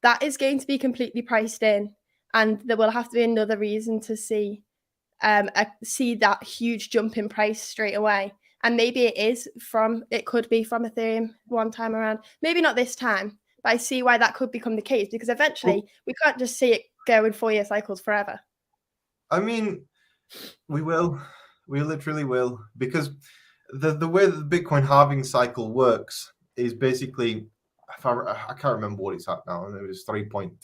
that is going to be completely priced in. And there will have to be another reason to see that huge jump in price straight away. And maybe it could be from Ethereum one time around. Maybe not this time, but I see why that could become the case, because eventually we can't just see it go in 4-year cycles forever. I mean, we will. We literally will, because the way that the Bitcoin halving cycle works is basically, I can't remember what it's at now. It was 3.25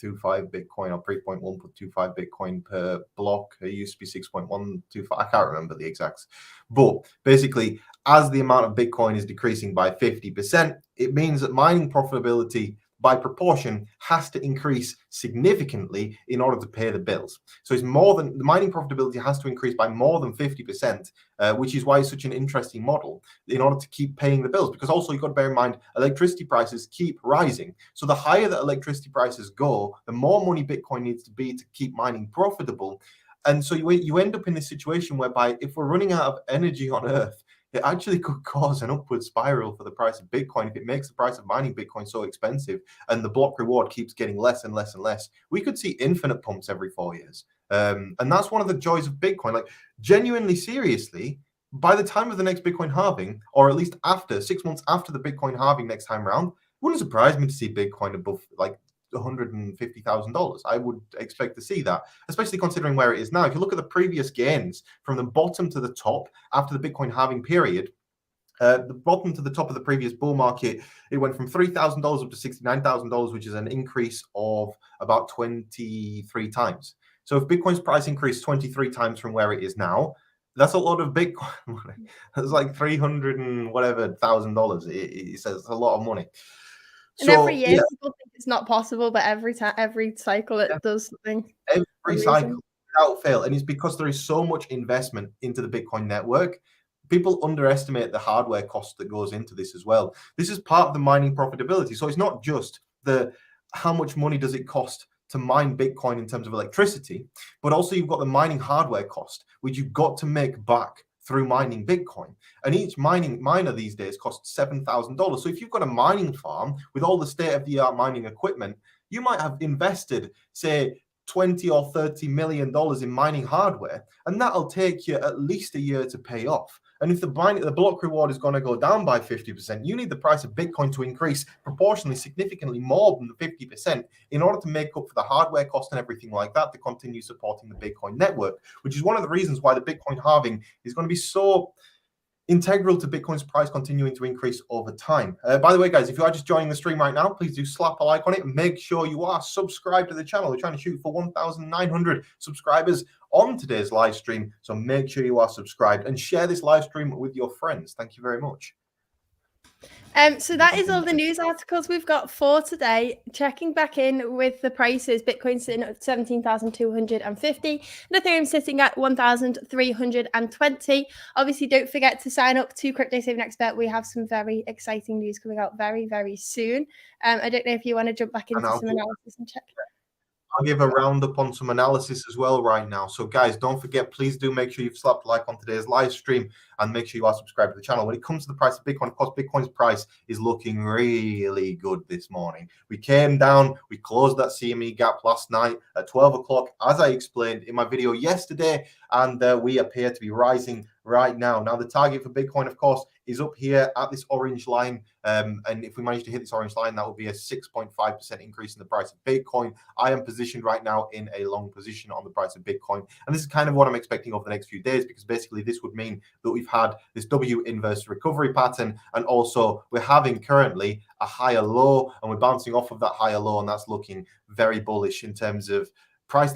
Bitcoin or 3.125 Bitcoin per block. It used to be 6.125. I can't remember the exacts. But basically, as the amount of Bitcoin is decreasing by 50%, it means that mining profitability by proportion has to increase significantly in order to pay the bills. So it's more than the mining profitability has to increase by more than 50%, which is why it's such an interesting model in order to keep paying the bills. Because also you've got to bear in mind, electricity prices keep rising. So the higher that electricity prices go, the more money Bitcoin needs to be to keep mining profitable. And so you end up in this situation whereby if we're running out of energy on Earth, it actually could cause an upward spiral for the price of Bitcoin if it makes the price of mining Bitcoin so expensive and the block reward keeps getting less and less and less. We could see infinite pumps every 4 years. And that's one of the joys of Bitcoin. Like, genuinely, seriously, by the time of the next Bitcoin halving, or at least after 6 months after the Bitcoin halving next time around, wouldn't surprise me to see Bitcoin above like $150,000. I would expect to see that, especially considering where it is now. If you look at the previous gains from the bottom to the top after the Bitcoin halving period, the bottom to the top of the previous bull market, it went from $3,000 up to $69,000, which is an increase of about 23 times. So if Bitcoin's price increased 23 times from where it is now, that's a lot of Bitcoin money. That's like $300 and whatever $1,000. It's a lot of money. And every year, people think it's not possible, but every cycle it does something. Every cycle. without fail. And it's because there is so much investment into the Bitcoin network. People underestimate the hardware cost that goes into this as well. This is part of the mining profitability. So it's not just the how much money does it cost to mine Bitcoin in terms of electricity, but also you've got the mining hardware cost, which you've got to make back through mining Bitcoin. And each miner these days costs $7,000. So if you've got a mining farm with all the state-of-the-art mining equipment, you might have invested, say, 20 or 30 million dollars in mining hardware, and that'll take you at least a year to pay off. And if the block reward is going to go down by 50%, you need the price of Bitcoin to increase proportionally significantly more than the 50% in order to make up for the hardware cost and everything like that to continue supporting the Bitcoin network, which is one of the reasons why the Bitcoin halving is going to be so integral to Bitcoin's price continuing to increase over time. By the way, guys, if you are just joining the stream right now, please do slap a like on it and make sure you are subscribed to the channel. We're trying to shoot for 1,900 subscribers on today's live stream, so make sure you are subscribed and share this live stream with your friends. Thank you very much. So that is all the news articles we've got for today. Checking back in with the prices, Bitcoin sitting at 17,250 and Ethereum sitting at 1,320. Obviously, don't forget to sign up to Crypto Saving Expert. We have some very exciting news coming out very, very soon. I don't know if you want to jump back into some analysis and check. I'll give a roundup on some analysis as well right now. So guys, don't forget, please do make sure you've slapped a like on today's live stream and make sure you are subscribed to the channel. When it comes to the price of Bitcoin, of course, Bitcoin's price is looking really good this morning. We came down, we closed that CME gap last night at 12 o'clock, as I explained in my video yesterday, and we appear to be rising right now. Now, the target for Bitcoin, of course, is up here at this orange line. And if we manage to hit this orange line, that would be a 6.5% increase in the price of Bitcoin. I am positioned right now in a long position on the price of Bitcoin. And this is kind of what I'm expecting over the next few days, because basically this would mean that we've had this W inverse recovery pattern. And also we're having currently a higher low, and we're bouncing off of that higher low. And that's looking very bullish in terms of price.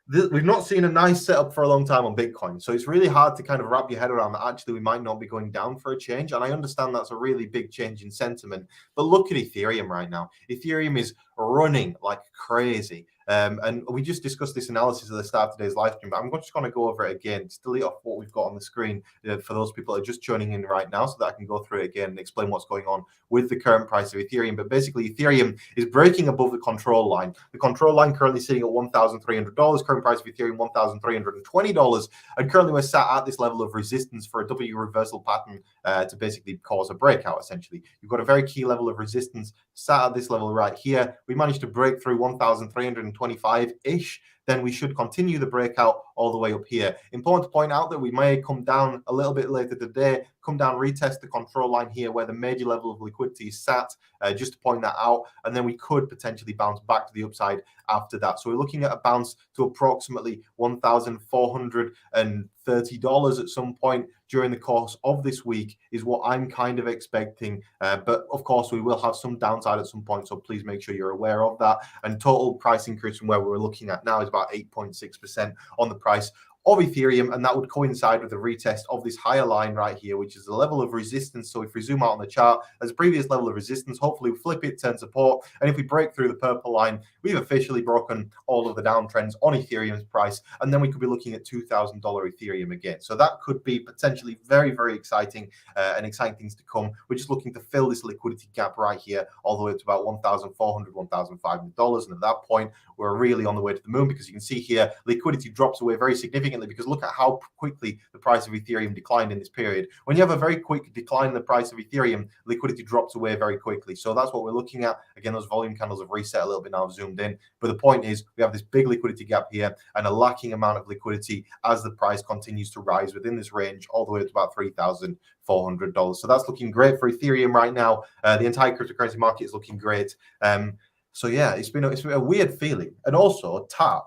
We've not seen a nice setup for a long time on Bitcoin. So it's really hard to kind of wrap your head around that actually we might not be going down for a change. And I understand that's a really big change in sentiment. But look at Ethereum right now. Ethereum is running like crazy. And we just discussed this analysis at the start of today's live stream, but I'm just going to go over it again, just delete off what we've got on the screen for those people that are just joining in right now, so that I can go through it again and explain what's going on with the current price of Ethereum. But basically, Ethereum is breaking above the control line. The control line currently sitting at $1,300, current price of Ethereum $1,320, and currently we're sat at this level of resistance for a W reversal pattern to basically cause a breakout, essentially. You've got a very key level of resistance sat at this level right here. We managed to break through 1,325-ish, then we should continue the breakout all the way up here. Important to point out that we may come down a little bit later today, come down, retest the control line here where the major level of liquidity is sat, just to point that out, and then we could potentially bounce back to the upside after that. So we're looking at a bounce to approximately $1,430 at some point during the course of this week is what I'm kind of expecting. But of course, we will have some downside at some point, so please make sure you're aware of that. And total price increase from where we're looking at now is about 8.6% on the price of Ethereum, and that would coincide with the retest of this higher line right here, which is the level of resistance. So if we zoom out on the chart, as a previous level of resistance, hopefully we flip it, turn support, and if we break through the purple line, we've officially broken all of the downtrends on Ethereum's price, and then we could be looking at $2,000 Ethereum again. So that could be potentially very, very exciting and exciting things to come. We're just looking to fill this liquidity gap right here all the way up to about $1,400, $1,500, and at that point, we're really on the way to the moon, because you can see here liquidity drops away very significantly, because look at how quickly the price of Ethereum declined in this period. When you have a very quick decline in the price of Ethereum, liquidity drops away very quickly. So that's what we're looking at. Again, those volume candles have reset a little bit now, I've zoomed in. But the point is, we have this big liquidity gap here and a lacking amount of liquidity as the price continues to rise within this range all the way up to about $3,400. So that's looking great for Ethereum right now. The entire cryptocurrency market is looking great. So yeah, it's been a weird feeling. And also TAP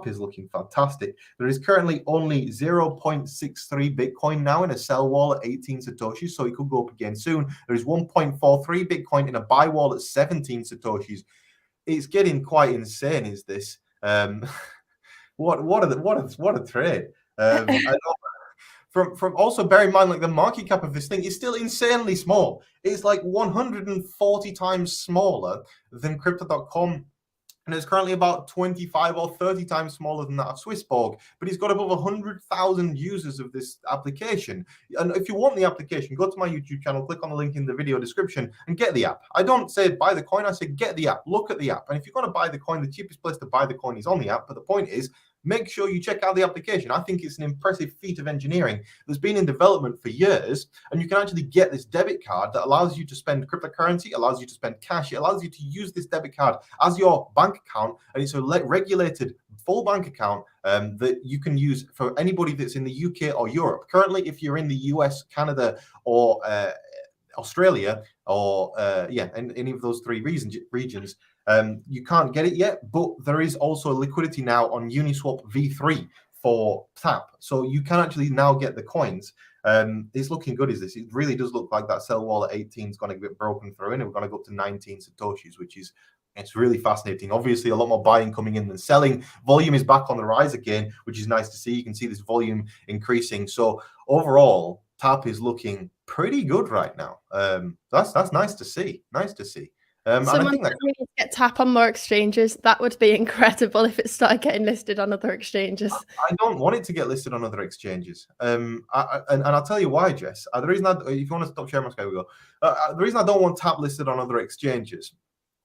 is looking fantastic. There is currently only 0.63 Bitcoin now in a sell wall at 18 Satoshis, so it could go up again soon. There is 1.43 Bitcoin in a buy wall at 17 Satoshis. It's getting quite insane, is this? What a trade. From also bear in mind, like, the market cap of this thing is still insanely small. It's like 140 times smaller than crypto.com and it's currently about 25 or 30 times smaller than that of Swissborg, but it's got above 100,000 users of this application. And if you want the application, go to my YouTube channel, click on the link in the video description and get the app. I don't say buy the coin, I say get the app, look at the app. And if you're going to buy the coin, the cheapest place to buy the coin is on the app. But the point is, make sure you check out the application. I think it's an impressive feat of engineering that's been in development for years, and you can actually get this debit card that allows you to spend cryptocurrency, allows you to spend cash. It allows you to use this debit card as your bank account, and it's a regulated full bank account that you can use for anybody that's in the UK or Europe. Currently, if you're in the US, Canada, or Australia, or any of those three regions, you can't get it yet, but there is also liquidity now on Uniswap V3 for TAP. So you can actually now get the coins. It's looking good, is this? It really does look like that sell wall at 18 is going to get broken through, and we're going to go up to 19 Satoshis, which is, it's really fascinating. Obviously, a lot more buying coming in than selling. Volume is back on the rise again, which is nice to see. You can see this volume increasing. So overall, TAP is looking pretty good right now. That's nice to see. Nice to see. And I think that we need to get TAP on more exchanges. That would be incredible if it started getting listed on other exchanges. I don't want it to get listed on other exchanges. And I'll tell you why, Jess. The reason if you want to stop sharing my screen, we go. The reason I don't want TAP listed on other exchanges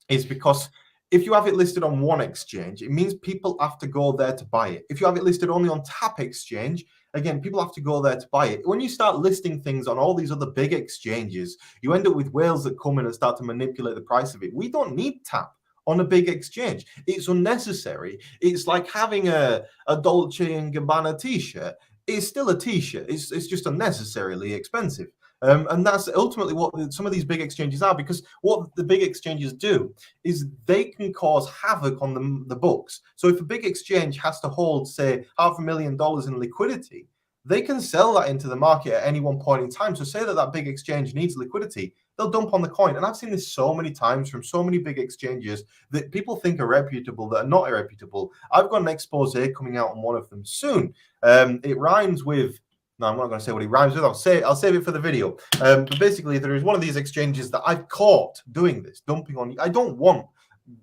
is because if you have it listed on one exchange, it means people have to go there to buy it. If you have it listed only on TAP exchange, again, people have to go there to buy it. When you start listing things on all these other big exchanges, you end up with whales that come in and start to manipulate the price of it. We don't need TAP on a big exchange. It's unnecessary. It's like having a Dolce & Gabbana t-shirt. It's still a t-shirt. It's just unnecessarily expensive. And that's ultimately what some of these big exchanges are, because what the big exchanges do is they can cause havoc on the books. So if a big exchange has to hold, say, $500,000 in liquidity, they can sell that into the market at any one point in time. So say that big exchange needs liquidity, they'll dump on the coin. And I've seen this so many times from so many big exchanges that people think are reputable that are not reputable. I've got an expose coming out on one of them soon. It rhymes with... No, I'm not going to say what it rhymes with. I'll save it for the video. But basically, there is one of these exchanges that I've caught doing this, dumping on. I don't want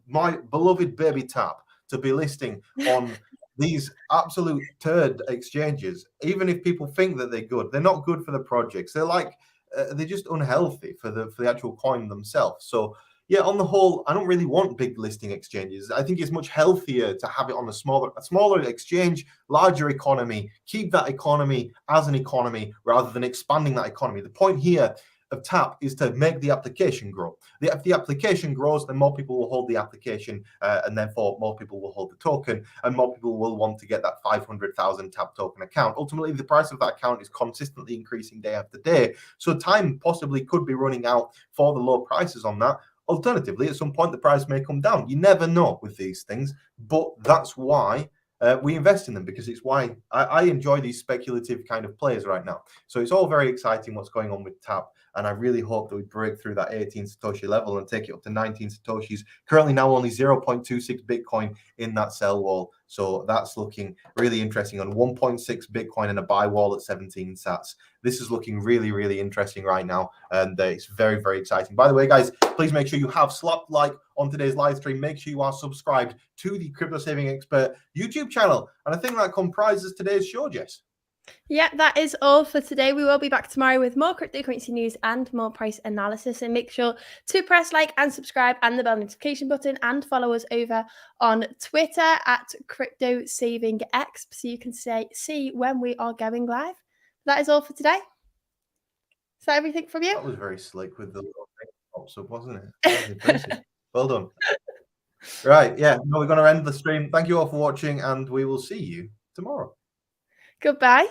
my beloved baby TAP to be listing on these absolute turd exchanges. Even if people think that they're good, they're not good for the projects. They're like they're just unhealthy for the actual coin themselves. So yeah, on the whole, I don't really want big listing exchanges. I think it's much healthier to have it on a smaller exchange, larger economy, keep that economy as an economy rather than expanding that economy. The point here of TAP is to make the application grow. If the application grows, then more people will hold the application, and therefore more people will hold the token, and more people will want to get that 500,000 TAP token account. Ultimately, the price of that account is consistently increasing day after day, so time possibly could be running out for the low prices on that. Alternatively, at some point, the price may come down. You never know with these things, but that's why we invest in them, because it's why I enjoy these speculative kind of plays right now. So it's all very exciting what's going on with TAP, and I really hope that we break through that 18 Satoshi level and take it up to 19 Satoshis. Currently now only 0.26 Bitcoin in that sell wall. So that's looking really interesting on 1.6 Bitcoin and a buy wall at 17 sats. This is looking really, really interesting right now. And it's very, very exciting. By the way, guys, please make sure you have slapped like on today's live stream. Make sure you are subscribed to the Crypto Saving Expert YouTube channel. And I think that comprises today's show, Jess. Yeah, that is all for today. We will be back tomorrow with more cryptocurrency news and more price analysis. And make sure to press like and subscribe and the bell notification button, and follow us over on Twitter at Crypto Saving Exp, so you can see when we are going live. That is all for today. Is that everything from you? That was very slick with the little thing pops up, wasn't it? That was impressive. Well done. Right, yeah. No, we're going to end the stream. Thank you all for watching, and we will see you tomorrow. Goodbye.